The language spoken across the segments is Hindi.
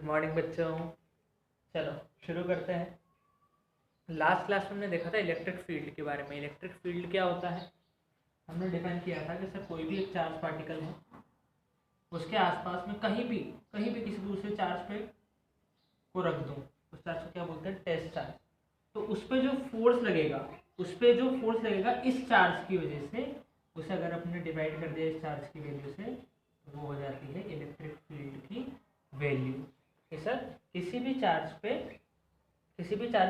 मॉर्निंग बच्चों। चलो शुरू करते हैं। लास्ट क्लास में हमने देखा था इलेक्ट्रिक फील्ड के बारे में। इलेक्ट्रिक फील्ड क्या होता है हमने डिफाइन किया था कि सर कोई भी एक चार्ज पार्टिकल है, उसके आसपास में कहीं भी किसी दूसरे चार्ज पे को रख दूँ, उस चार्ज को क्या बोलते हैं, टेस्ट चार्ज। तो उस पर जो फोर्स लगेगा इस चार्ज की वजह से, उसे अगर अपने डिवाइड कर दिया इस चार्ज की वैल्यू से, तो वो हो जाती है इलेक्ट्रिक फील्ड की वैल्यू। कि सर किसी भी चार्ज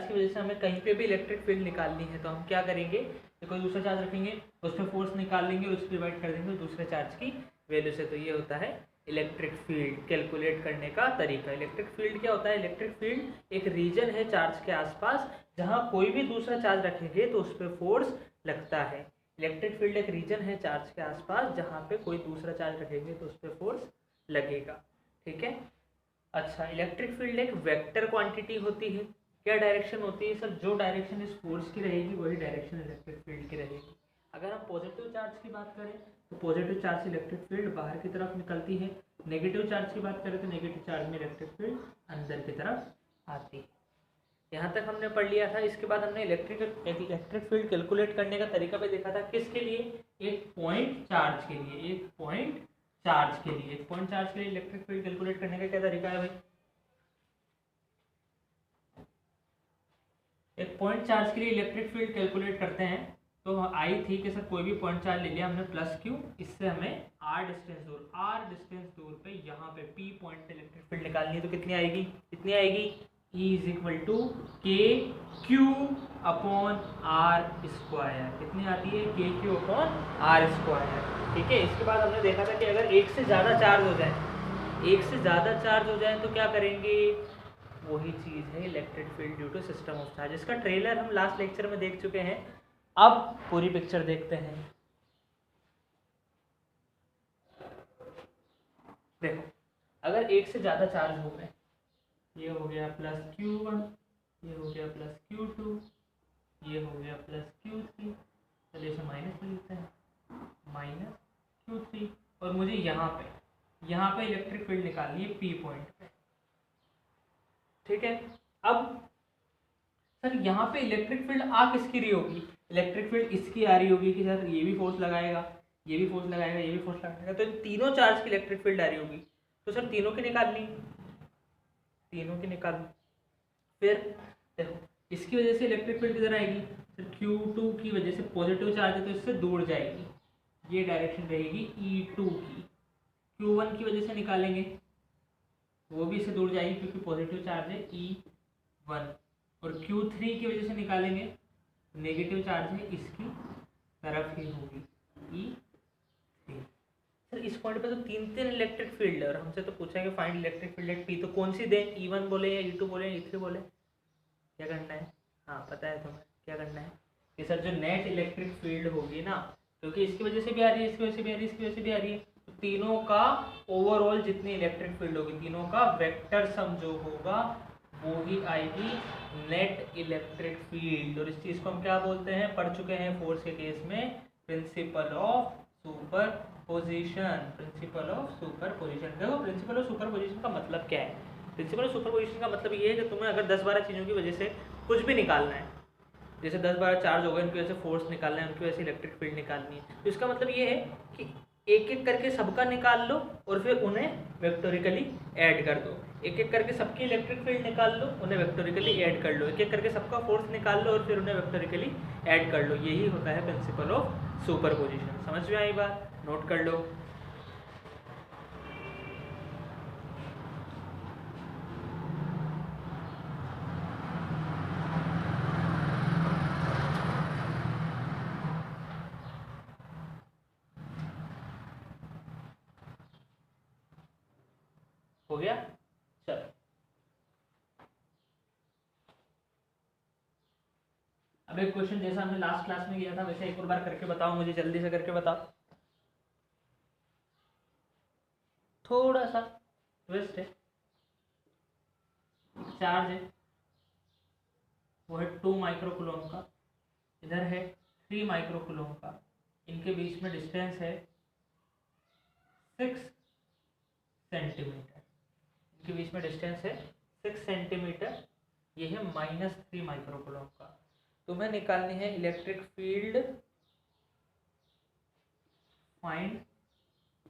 की वजह से हमें कहीं पे भी इलेक्ट्रिक फील्ड निकालनी है, तो हम क्या करेंगे, तो कोई दूसरा चार्ज रखेंगे, उस पर फोर्स निकाल लेंगे और उसको डिवाइड कर देंगे दूसरे चार्ज की वैल्यू से। तो ये होता है इलेक्ट्रिक फील्ड कैलकुलेट करने का तरीका। इलेक्ट्रिक फील्ड क्या होता है? इलेक्ट्रिक फील्ड एक रीजन है चार्ज के आसपास जहाँ कोई भी दूसरा चार्ज रखेंगे तो उस पर फोर्स लगता है। इलेक्ट्रिक फील्ड एक रीजन है चार्ज के आसपास जहाँ पे कोई दूसरा चार्ज रखेंगे तो उस पर फोर्स लगेगा। ठीक है। अच्छा, इलेक्ट्रिक फील्ड एक वेक्टर क्वांटिटी होती है। क्या डायरेक्शन होती है सर? जो डायरेक्शन इस फोर्स की रहेगी वही डायरेक्शन इलेक्ट्रिक फील्ड की रहेगी। अगर हम पॉजिटिव चार्ज की बात करें तो पॉजिटिव चार्ज से इलेक्ट्रिक फील्ड बाहर की तरफ निकलती है। नेगेटिव चार्ज की बात करें तो नेगेटिव चार्ज में इलेक्ट्रिक फील्ड अंदर की तरफ आती है। यहाँ तक हमने पढ़ लिया था। इसके बाद हमने इलेक्ट्रिक फील्ड कैलकुलेट करने का तरीका भी देखा था। किसके लिए? एक पॉइंट चार्ज के लिए। एक पॉइंट चार्ज के लिए इलेक्ट्रिक फील्ड कैलकुलेट करने का क्या तरीका है भाई? एक पॉइंट चार्ज के लिए इलेक्ट्रिक फील्ड कैलकुलेट करते हैं तो आई थी कि सर कोई भी पॉइंट चार्ज ले लिया हमने प्लस क्यू, इससे हमें आर डिस्टेंस दूर पे यहाँ पे पी पॉइंट पे इलेक्ट्रिक फील्ड निकालनी है। तो कितनी आएगी? E इज इक्वल टू के क्यू अपॉन आर स्क्वायर। कितनी आती है? के क्यू अपॉन आर स्क्वायर। ठीक है। इसके बाद हमने देखा था कि अगर एक से ज़्यादा चार्ज हो जाए तो क्या करेंगे? वही चीज़ है electric field due to system of charge. इसका ट्रेलर हम लास्ट लेक्चर में देख चुके हैं। अब पूरी पिक्चर देखते हैं। देखो, अगर एक से ज़्यादा चार्ज हो गए, ये हो गया प्लस Q1, ये हो गया प्लस Q2, ये हो गया प्लस Q3, चलिए इसे माइनस कर लेते हैं, माइनस Q3। और मुझे यहाँ पे इलेक्ट्रिक फील्ड निकालनी है P पॉइंट पे। ठीक है। अब सर यहाँ पे इलेक्ट्रिक फील्ड आ किसकी रही होगी? इलेक्ट्रिक फील्ड इसकी आ रही होगी कि सर ये भी फोर्स लगाएगा, ये भी फोर्स लगाएगा, ये भी फोर्स लगाएगा, तो इन तीनों चार्ज की इलेक्ट्रिक फील्ड आ रही होगी। तो सर तीनों की निकाल। फिर देखो, इसकी वजह से इलेक्ट्रिक फील्ड किधर आएगी? सर Q2 की वजह से पॉजिटिव चार्ज है तो इससे दूर जाएगी, ये डायरेक्शन रहेगी E2 की। Q1 की वजह से निकालेंगे, वो भी इससे दूर जाएगी क्योंकि पॉजिटिव चार्ज है E1। और Q3 की वजह से निकालेंगे, नेगेटिव चार्ज है इसकी तरफ ही होगी E3। सर इस पॉइंट पे तो तीन इलेक्ट्रिक फील्ड है और हमसे तो पूछा है कि find electric field eight P। तो कौन सी दें? E1 बोले या E2 बोले या E3 बोले? क्या करना है? हाँ पता है तुम्हें क्या करना है कि सर जो नेट इलेक्ट्रिक फील्ड होगी ना, क्योंकि इसकी वजह से भी आ रही है, इसकी वजह से भी आ रही है, इसकी वजह से भी आ रही है, तो तीनों का ओवरऑल जितनी इलेक्ट्रिक फील्ड होगी, तीनों का वेक्टर सम जो होगा वो ही आएगी नेट इलेक्ट्रिक फील्ड। और इस चीज़ को हम क्या बोलते हैं? पढ़ चुके हैं फोर्स के केस में, प्रिंसिपल ऑफ सुपरपोजिशन। देखो, प्रिंसिपल ऑफ सुपरपोजिशन का मतलब क्या है? प्रिंसिपल ऑफ सुपरपोजिशन का मतलब ये है कि तुम्हें अगर 10-12 चीज़ों की वजह से कुछ भी निकालना है, जैसे 10-12 चार्ज हो गए, उनकी वजह से फोर्स निकालना है, उनकी वजह से इलेक्ट्रिक फील्ड निकालनी है, तो इसका मतलब ये है कि एक एक करके सबका निकाल लो और फिर उन्हें वेक्टोरिकली ऐड कर दो। एक एक करके सबकी इलेक्ट्रिक फील्ड निकाल लो, उन्हें वेक्टोरिकली ऐड कर लो। एक एक करके सबका फोर्स निकाल लो और फिर उन्हें वेक्टोरिकली ऐड कर लो। यही होता है प्रिंसिपल ऑफ सुपरपोजिशन। समझ में आई बात? नोट कर लो। हो गया? चलो अब एक क्वेश्चन जैसा हमने लास्ट क्लास में किया था वैसे एक और बार करके बताओ, मुझे जल्दी से करके बताओ। थोड़ा सा ट्विस्ट है। चार्ज है वो है 2 माइक्रोकूलम का, इधर है 3 माइक्रोकूलम का, इनके बीच में डिस्टेंस है 6 सेंटीमीटर। इनके बीच में डिस्टेंस है 6 सेंटीमीटर, ये है -3 माइक्रोकूलम का। तुम्हें निकालनी है electric field, find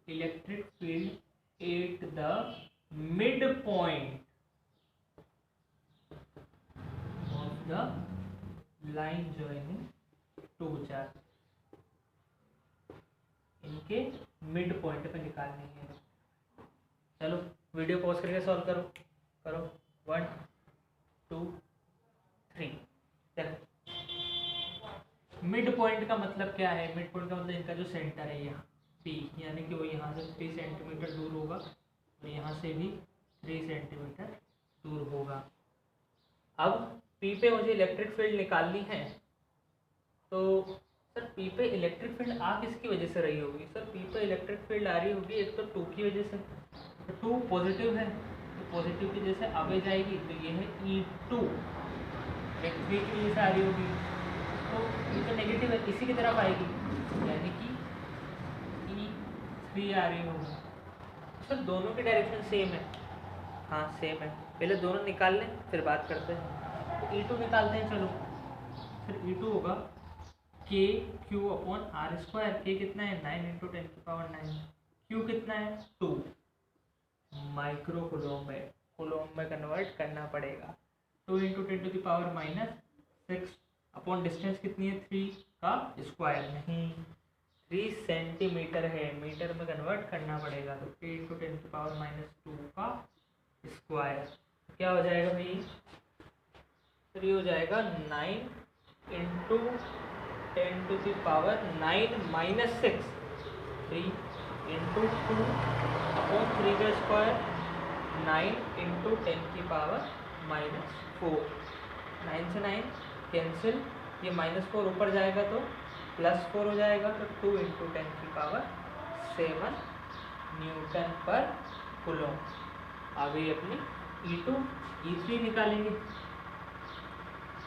electric field at the mid point of the line joining two charge. इनके मिड पॉइंट पे निकालनी है। चलो वीडियो पॉज करके सॉल्व करो, करो 1 2 3। देखो मिड पॉइंट का मतलब क्या है, मिड पॉइंट का मतलब इनका जो सेंटर है यहाँ P, यानी कि वो यहाँ से 3 सेंटीमीटर दूर होगा और यहाँ से भी 3 सेंटीमीटर दूर होगा। अब P पे मुझे इलेक्ट्रिक फील्ड निकालनी है, तो सर P पे इलेक्ट्रिक फील्ड आ किसकी वजह से रही होगी? सर P पे इलेक्ट्रिक फील्ड आ रही होगी एक तो 2 की वजह से, तो 2 पॉजिटिव है तो पॉजिटिव की वजह से आगे जाएगी, तो ये है E2। एक 3 की वजह से आ रही होगी तो ये तो नेगेटिव है, इसी की तरफ आएगी, यानी कि E3 आ रही होगी। सर दोनों की डायरेक्शन सेम है, हाँ सेम है। पहले दोनों निकाल लें फिर बात करते हैं। तो E2 निकालते हैं, चलो फिर E2 होगा KQ/R²। K कितना है 9 × 10⁹, Q कितना है 2 माइक्रोकूलम में, कूलम में कन्वर्ट करना पड़ेगा। 2 × 10⁻⁻6 अपॉन डिस्टेंस कितनी है 3 का स्क्वायर, नहीं 3 सेंटीमीटर है, मीटर में कन्वर्ट करना पड़ेगा, तो 3 × 10⁻2 का स्क्वायर क्या हो जाएगा भाई? तो ये हो जाएगा 9 × 10⁻⁹ -6, 3 × 2/3 का स्क्वायर, 9 × 10⁻⁻4। 9 से 9 कैंसिल, ये -4 ऊपर जाएगा तो +4 हो जाएगा, तो 2 × 10⁻7 न्यूटन पर कूलम। आ गई अपनी E2। E3 निकालेंगे,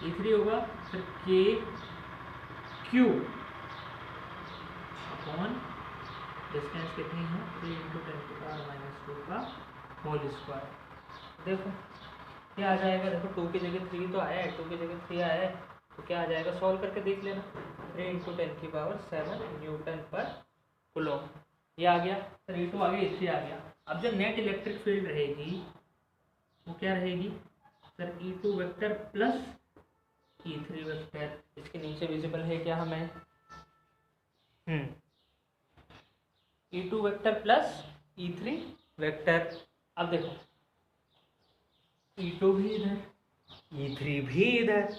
E3 होगा फिर KQ अपॉन डिस्टेंस कितनी है 3 × 10⁻2 का होल स्क्वायर। देखो क्या आ जाएगा, देखो 2 की जगह 3 तो आया है, 2 की जगह 3 आया है, तो क्या आ जाएगा सॉल्व करके देख लेना। 3 × 10⁻7 न्यूटन पर कूलम, ये आ गया। सर E2 आ गया, E3 आ गया। अब जो नेट इलेक्ट्रिक फील्ड रहेगी वो क्या रहेगी? Sir E2 vector plus E3 vector, इसके नीचे विजिबल है क्या हमें? E2 vector plus E3 vector. अब देखो E2 भी इधर, E3 भी इधर,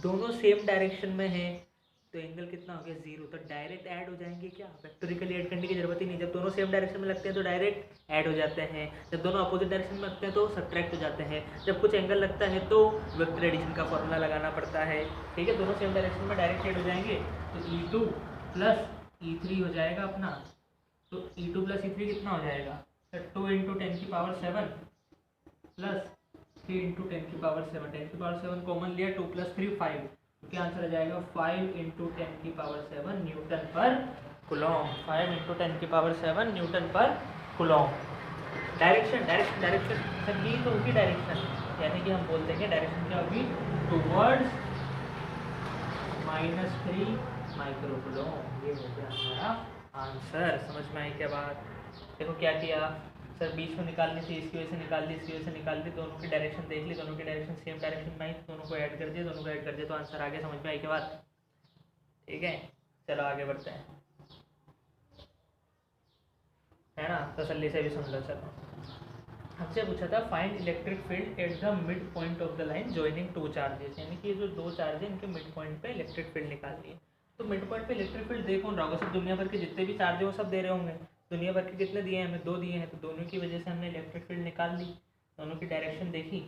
दोनों सेम डायरेक्शन में है, तो एंगल कितना हो गया 0। तो डायरेक्ट ऐड हो जाएंगे क्या? वेक्टोरिकली ऐड करने की जरूरत ही नहीं, जब दोनों सेम डायरेक्शन में लगते हैं तो डायरेक्ट ऐड हो जाते हैं, जब दोनों अपोजिट डायरेक्शन में लगते हैं तो सब्ट्रैक्ट हो जाते हैं, जब कुछ एंगल लगता है तो वेक्टर एडिशन का फॉर्मूला लगाना पड़ता है। ठीक है, दोनों सेम डायरेक्शन में डायरेक्ट ऐड हो जाएंगे, तो E2 प्लस E3 हो जाएगा अपना। तो E2 प्लस E3 कितना हो जाएगा? 2 × 10⁻7 प्लस 3 × 10⁻7, 10⁻7 कॉमन लिया, 2 + 3 5, तो क्या आंसर आ जाएगा 5 × 10⁻7 न्यूटन पर कूलम। 5 × 10⁻7 न्यूटन पर coulomb. Direction direction direction sir ये तो होगी डायरेक्शन, यानी कि हम बोल देंगे डायरेक्शन क्या होगी टुवर्ड्स -3 माइक्रोकूलम। ये हो गया हमारा आंसर। समझ में आई क्या बात? देखो क्या किया सर, बीच में निकालनी थी, इसकी वजह से निकाल दी, इसकी वजह से निकाल दी, दोनों की डायरेक्शन देख ली, दोनों की डायरेक्शन सेम डायरेक्शन में आई, दोनों को ऐड कर दिया, दोनों को ऐड कर दिया तो आंसर आ गया। समझ में आई क्या बात? ठीक है, चलो आगे बढ़ते हैं, है ना, तसल्ली से भी सुन लो। चलो हमसे पूछा था find electric field at the mid point of the line joining 2 charges, यानी कि ये जो 2 चार्ज है इनके मिड पॉइंट पे इलेक्ट्रिक फील्ड निकालनी है। तो मिड पॉइंट पे इलेक्ट्रिक फील्ड दे कौन रहा होगा? सब दुनिया भर के जितने भी चार्ज है वो सब दे रहे होंगे। दुनिया भर के कितने दिए हैं हमें? 2 दिए हैं, तो दोनों की वजह से हमने इलेक्ट्रिक फील्ड निकाल ली। दोनों की डायरेक्शन देखी,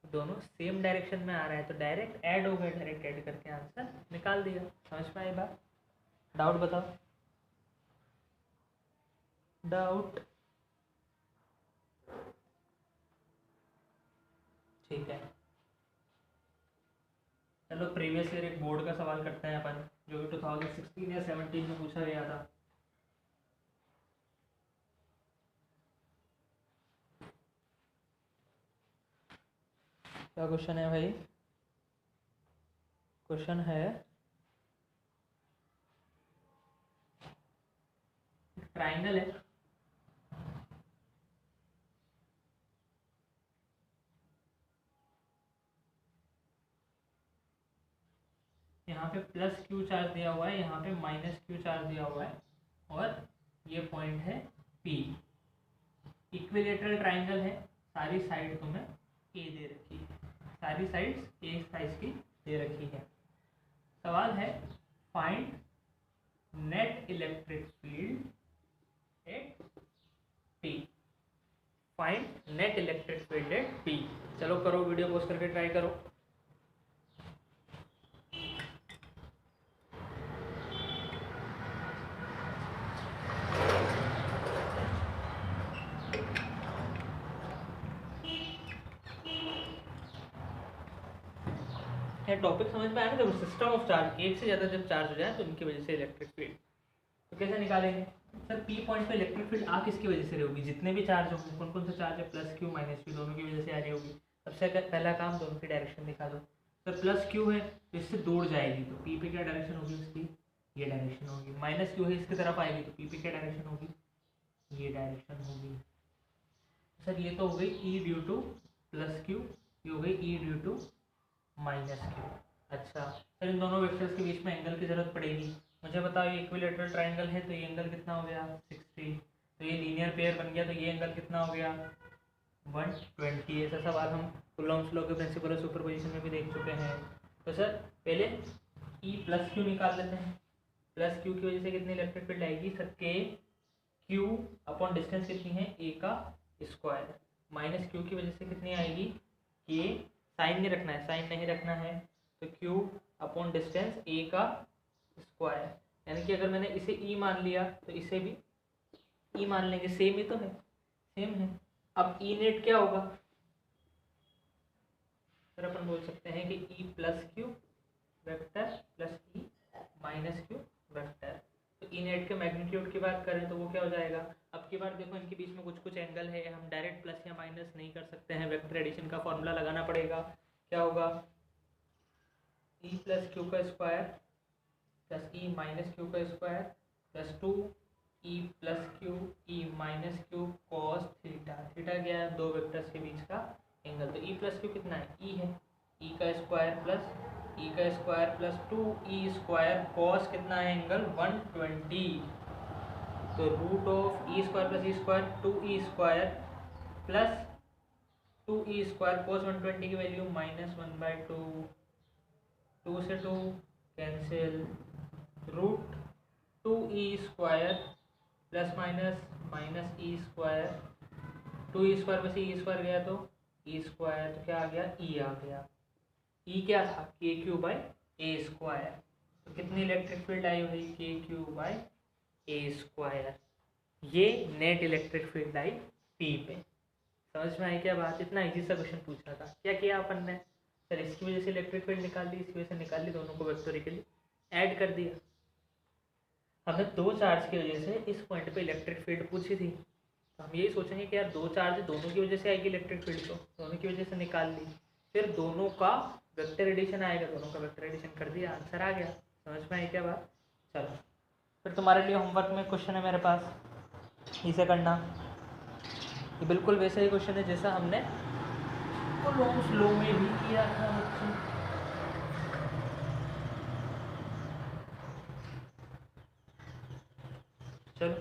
दोनों सेम डायरेक्शन में आ रहा है, तो डायरेक्ट ऐड हो गए, डायरेक्ट ऐड करके आंसर निकाल दिया। समझ में आई बात? डाउट बताओ, डाउट? ठीक है, चलो प्रीवियस ईयर एक बोर्ड का सवाल करते हैं अपन, जो कि 2016 या 17 में पूछा गया था। क्या क्वेश्चन है भाई? क्वेश्चन है ट्राइंगल है, यहाँ पे प्लस क्यू चार्ज दिया हुआ है, यहाँ पे माइनस क्यू चार्ज दिया हुआ है, और ये पॉइंट है पी। इक्विलेटरल ट्राइंगल है, सारी साइड तुम्हें ए दे रखी है, सारी साइड्स ए साइज की दे रखी है। सवाल है find net electric field at P. Find net electric field at P. चलो करो, वीडियो पोस्ट करके ट्राई करो। टॉपिक समझ में आया ना? देखो, सिस्टम ऑफ चार्ज, एक से ज़्यादा जब चार्ज हो जाए तो उनकी वजह से इलेक्ट्रिक फील्ड, तो कैसे निकालेंगे सर? पी पॉइंट पे इलेक्ट्रिक फील्ड आ किसकी वजह से रही होगी? जितने भी चार्ज होंगे, कौन कौन सा चार्ज है, प्लस क्यू माइनस क्यू, दोनों की वजह से आ रही होगी। सबसे पहला काम दोनों की डायरेक्शन दिखा दो। सर प्लस क्यू है तो इससे दूर जाएगी, तो पी पे क्या डायरेक्शन होगी उसकी? ये डायरेक्शन होगी। माइनस क्यू है, इसकी तरफ आएगी, तो पी पे क्या डायरेक्शन होगी? ये डायरेक्शन होगी। सर ये तो हो गई ई ड्यू टू प्लस क्यू, ये हो गई ई ड्यू टू माइनस क्यू। अच्छा सर, इन दोनों वेक्टर्स के बीच में एंगल की जरूरत पड़ेगी। मुझे बताओ, ये इक्विलेटरल ट्राइंगल है तो ये एंगल कितना हो गया? 60। तो ये लीनियर पेयर बन गया, तो ये एंगल कितना हो गया? 120। ऐसा सवाल हम कूलॉम्स लॉ के प्रिंसिपल ऑफ सुपरपोजिशन में भी देख चुके हैं। तो सर पहले ई प्लस क्यू निकाल लेते हैं। प्लस क्यू की वजह से कितनी इलेक्ट्रिक फील्ड आएगी सर? के क्यू अपॉन डिस्टेंस कितनी है? ए का स्क्वायर। माइनस क्यू की वजह से कितनी आएगी? के, साइन नहीं रखना है, साइन नहीं रखना है, तो क्यू अपॉन डिस्टेंस ए का स्क्वायर। यानी कि अगर मैंने इसे ई मान लिया तो इसे भी ई मान लेंगे, सेम ही तो है, सेम है। अब ई नेट क्या होगा सर? अपन बोल सकते हैं कि E plus Q vector plus E minus Q vector. तो ई नेट के मैग्नीट्यूड की बात करें तो वो क्या हो जाएगा? अब की बार देखो, इनके बीच में कुछ कुछ एंगल है, हम डायरेक्ट प्लस या माइनस नहीं कर सकते हैं, वेक्टर एडिशन का फॉर्मूला लगाना पड़ेगा। क्या होगा? ई प्लस क्यू का square plus E minus Q का स्क्वायर प्लस 2 ई plus Q E minus Q cos theta. Theta क्या है? दो वेक्टर्स के बीच का एंगल। तो ई प्लस क्यू कितना है? ई है, ई का स्क्वायर प्लस ई का square plus 2 E square cos कितना है? एंगल 120। तो root of E square plus E square 2 E square plus 2 E square cos 120 की वैल्यू -1/2। 2 से 2 cancel, root 2 E square plus minus minus E square, 2 E square में से ई स्क्वायर गया तो ई स्क्वायर, तो क्या आ गया? ई आ गया। ई क्या था? के क्यू बाई ए स्क्वायर। तो कितनी इलेक्ट्रिक फील्ड आई भाई? के क्यू बाई ए स्क्वायर। ये net electric field I P पे। समझ में आई क्या बात? इतना इजी सा क्वेश्चन पूछा था। क्या किया अपन ने सर? इसकी वजह से इलेक्ट्रिक फील्ड निकाल ली, इसकी वजह से निकाल ली, दोनों को वेक्टोरिकली ऐड कर दिया। हमने दो चार्ज की वजह से इस पॉइंट पे इलेक्ट्रिक फील्ड पूछी थी, तो हम यही सोचेंगे कि यार दो चार्ज दोनों की वजह से आएगी इलेक्ट्रिक फील्ड, तो दोनों की वजह से निकाल ली। फिर दोनों का वेक्टर एडिशन आएगा, दोनों का वेक्टर एडिशन कर दिया, आंसर आ गया। समझ में आई क्या बात? चलो फिर तुम्हारे लिए होमवर्क में क्वेश्चन है मेरे पास, इसे करना। ये बिल्कुल वैसा ही क्वेश्चन है जैसा हमने कूलॉम्स लॉ में भी किया था बच्चों। चलो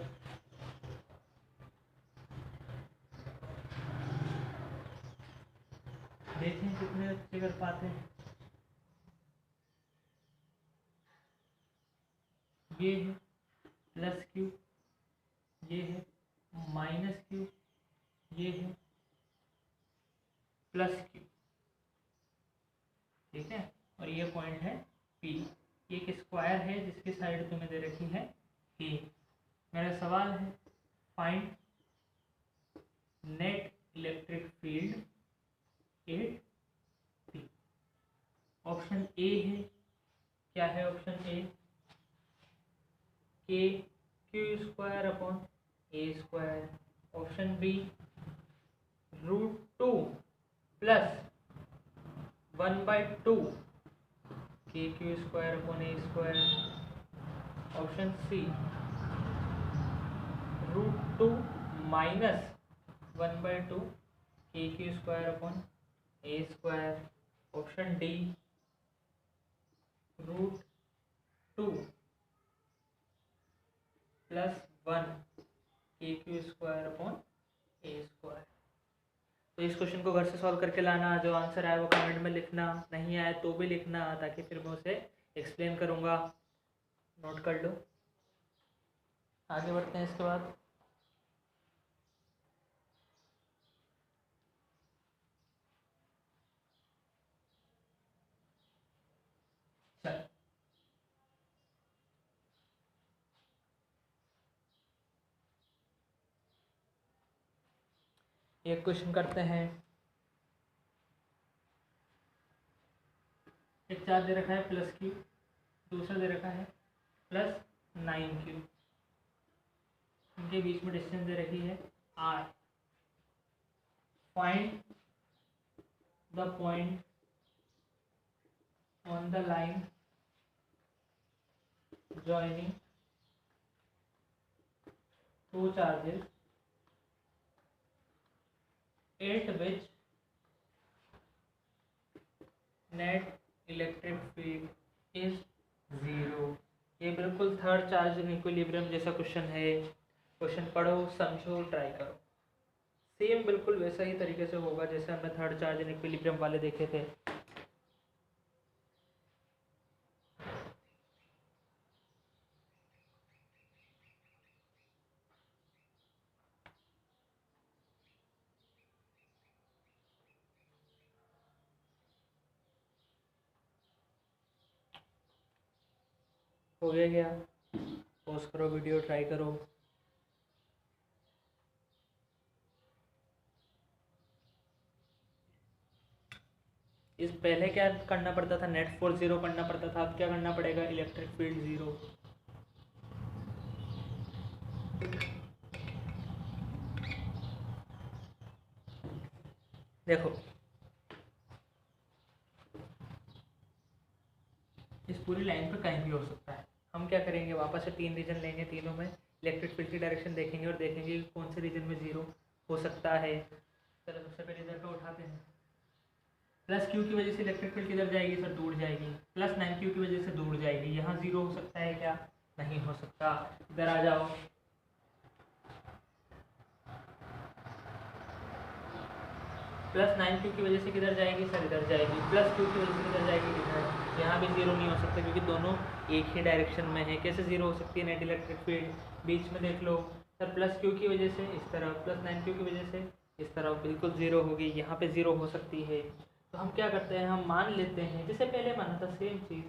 देखें कितने अच्छे कर पाते हैं। ये है प्लस क्यू, ये है माइनस क्यू, ये है प्लस क्यू, ठीक है, और ये पॉइंट है पी। ये एक स्क्वायर है जिसकी साइड तुम्हें दे रखी है ए। मेरा सवाल है find net electric field at P. Option A है, क्या है option A? K Q square upon A square. Option B root 2 plus 1/2 K Q square upon A square. Option C √2 minus 1/2 K Q square upon A square. Option D √2 plus 1 K Q square upon A square. तो इस क्वेश्चन को घर से सॉल्व करके लाना, जो आंसर आए वो कमेंट में लिखना, नहीं आए तो भी लिखना, ताकि फिर मैं उसे एक्सप्लेन करूँगा। नोट कर लो। आगे बढ़ते हैं इसके बाद। चल एक क्वेश्चन करते हैं। एक चार्ज दे रखा है +q, दूसरा दे रखा है +9q। इनके बीच में डिस्टेंस दे रखी है r। Find the point on the line joining two charges at which net electric field is 0। ये बिल्कुल थर्ड चार्ज इक्विलिब्रियम जैसा क्वेश्चन है। क्वेश्चन पढ़ो, समझो, ट्राई करो। सेम बिल्कुल वैसा ही तरीके से होगा जैसे हमने थर्ड चार्ज इक्विलिब्रियम वाले देखे थे। हो गया क्या? पॉज करो वीडियो, ट्राई करो। इस पहले क्या करना पड़ता था? नेट फोर्स 0 करना पड़ता था। अब क्या करना पड़ेगा? Electric field 0। देखो इस पूरी लाइन पे कहीं भी हो सकता है। हम क्या करेंगे? वापस से 3 रीजन लेंगे, तीनों में इलेक्ट्रिक फील्ड की डायरेक्शन देखेंगे और देखेंगे कि कौन से रीजन में 0 हो सकता है। चलो सबसे पहले इधर का उठाते हैं। +q की वजह से इलेक्ट्रिक फील्ड किधर जाएगी सर? दूर जाएगी। +9q की वजह से दूर जाएगी। यहाँ 0 हो सकता है क्या? नहीं हो सकता। इधर आ जाओ। +9q की वजह से किधर जाएगी सर? इधर जाएगी। +q की वजह से किधर जाएगी? इधर। यहाँ भी 0 नहीं हो सकता क्योंकि दोनों एक ही डायरेक्शन में है। कैसे 0 हो सकती है नेट इलेक्ट्रिक फील्ड? बीच में देख लो सर। +q की वजह से इस तरफ, +9q की वजह से इस तरफ, बिल्कुल 0 होगी। यहाँ पे 0 हो सकती है। तो हम क्या करते हैं? हम मान लेते हैं जैसे पहले माना था सेम चीज़।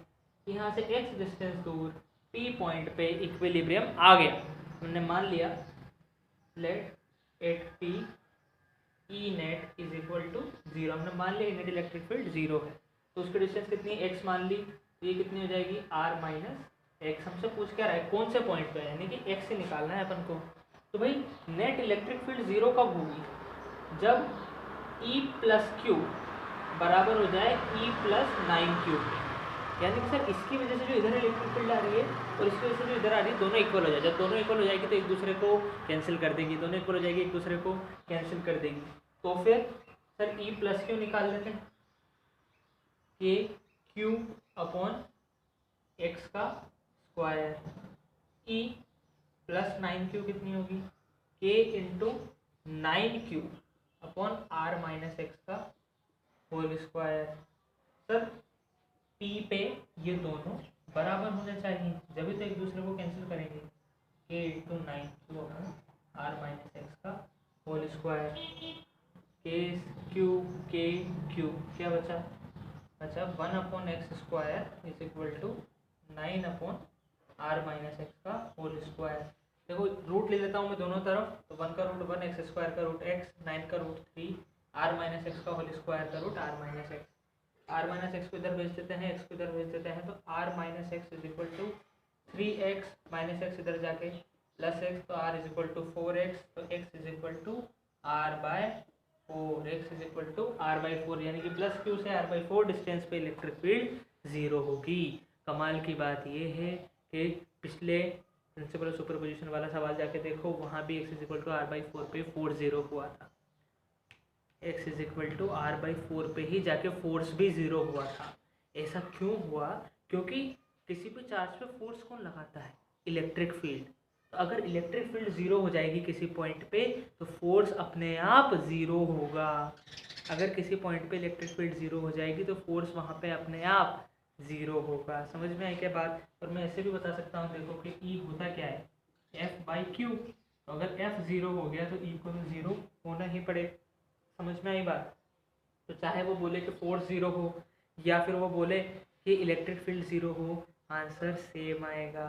यहाँ से x डिस्टेंस दूर P पॉइंट पे इक्विलिब्रियम आ गया। हमने मान लिया let at P E net is equal to 0। हमने मान लिया नेट इलेक्ट्रिक फील्ड 0 है। तो उसकी डिस्टेंस कितनी? x मान ली। तो ये कितनी हो जाएगी? r minus x. हमसे पूछ क्या रहा है? कौन से पॉइंट पे, यानी कि x से निकालना है अपन को। तो भाई नेट इलेक्ट्रिक फील्ड 0 कब होगी? जब E + q बराबर हो जाए E + 9q। यानी कि सर इसकी वजह से जो इधर इलेक्ट्रिक फील्ड आ रही है और इसकी वजह से जो इधर आ रही है, दोनों इक्वल हो जाए। जब दोनों इक्वल हो जाएगी तो एक दूसरे को कैंसिल कर देगी। दोनों इक्वल हो जाएगी, एक दूसरे को कैंसिल कर देगी। तो फिर सर E + q निकाल लेते हैं। के क्यू अपॉन एक्स का स्क्वायर। E + 9q कितनी होगी? k × 9q upon r minus x का होल स्क्वायर। सर P पे ये दोनों बराबर होने चाहिए, जब भी तो एक दूसरे को कैंसिल करेंगे। k × 9q upon r minus x का होल स्क्वायर। के क्यू क्या बचा? 1/x² is equal to 9/r minus x का होल स्क्वायर। देखो रूट ले लेता हूँ मैं दोनों तरफ। तो 1 का रूट 1, x² का रूट x, 9 का रूट 3, r माइनस एक्स का होल स्क्वायर का root r minus x. r minus x को इधर भेज देते हैं, x को इधर भेज देते हैं। तो r minus x is equal to 3x minus x इधर जाके +x, तो r is equal to 4x। तो x is equal to r/3। 4, x is equal to r/4, यानी कि प्लस क्यू से r/4 डिस्टेंस पे इलेक्ट्रिक फील्ड 0 होगी। कमाल की बात ये है कि पिछले प्रिंसिपल ऑफ सुपरपोजिशन वाला सवाल जाके देखो, वहाँ भी x is equal to r/4 पे 4 0 हुआ था। x is equal to r/4 पे ही जाके फोर्स भी 0 हुआ था। ऐसा क्यों हुआ? क्योंकि किसी भी चार्ज पे फोर्स कौन लगाता है? Electric field. तो अगर इलेक्ट्रिक फील्ड 0 हो जाएगी किसी पॉइंट पे तो फोर्स अपने आप 0 होगा। अगर किसी पॉइंट पे इलेक्ट्रिक फील्ड 0 हो जाएगी तो फोर्स वहाँ पे अपने आप 0 होगा। समझ में आई क्या बात? और मैं ऐसे भी बता सकता हूँ, देखो कि E होता क्या है, F/Q। तो अगर F 0 हो गया तो E को तो 0 होना ही पड़ेगा। समझ में आई बात? तो चाहे वो बोले कि फोर्स 0 हो या फिर वो बोले कि इलेक्ट्रिक फील्ड 0 हो, आंसर सेम आएगा।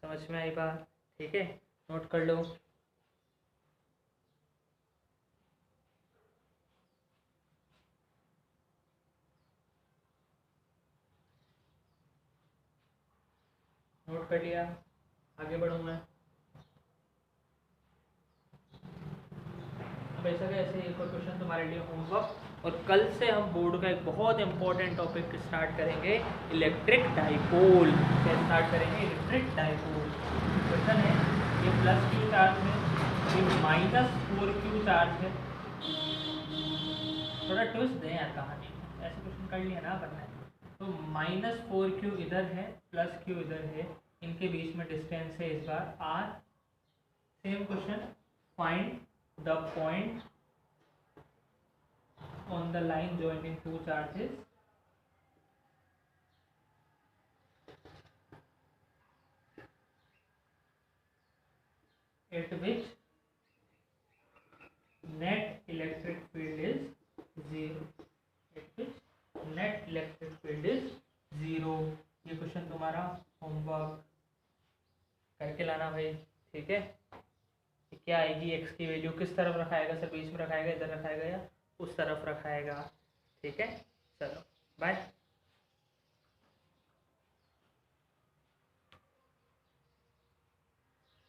समझ में आई बात? ठीक है, नोट कर लो। नोट कर लिया? आगे बढ़ूँ मैं? अब ऐसा क्या, ऐसे एक और क्वेश्चन तुम्हारे लिए होमवर्क, और कल से हम बोर्ड का एक बहुत इंपॉर्टेंट टॉपिक स्टार्ट करेंगे, इलेक्ट्रिक डाइपोल। क्या स्टार्ट करेंगे? Electric dipole. क्वेश्चन है, ये प्लस क्यू चार्ज है, ये -4q चार्ज है। थोड़ा ट्विस्ट दें यार कहानी में, ऐसे क्वेश्चन कर लिया ना अपन ने। तो -4q इधर है, प्लस q इधर है, इनके बीच में डिस्टेंस है इस बार r। Same question, find the point on the line joining two charges at which net electric field is 0, at which net electric field is 0। ये क्वेश्चन तुम्हारा होमवर्क करके लाना भाई, ठीक है? क्या आएगी, x की वैल्यू किस तरफ रखाएगा? सर बीच में रखाएगा, इधर रखाएगा या उस तरफ रखाएगा? ठीक है, चलो बाय।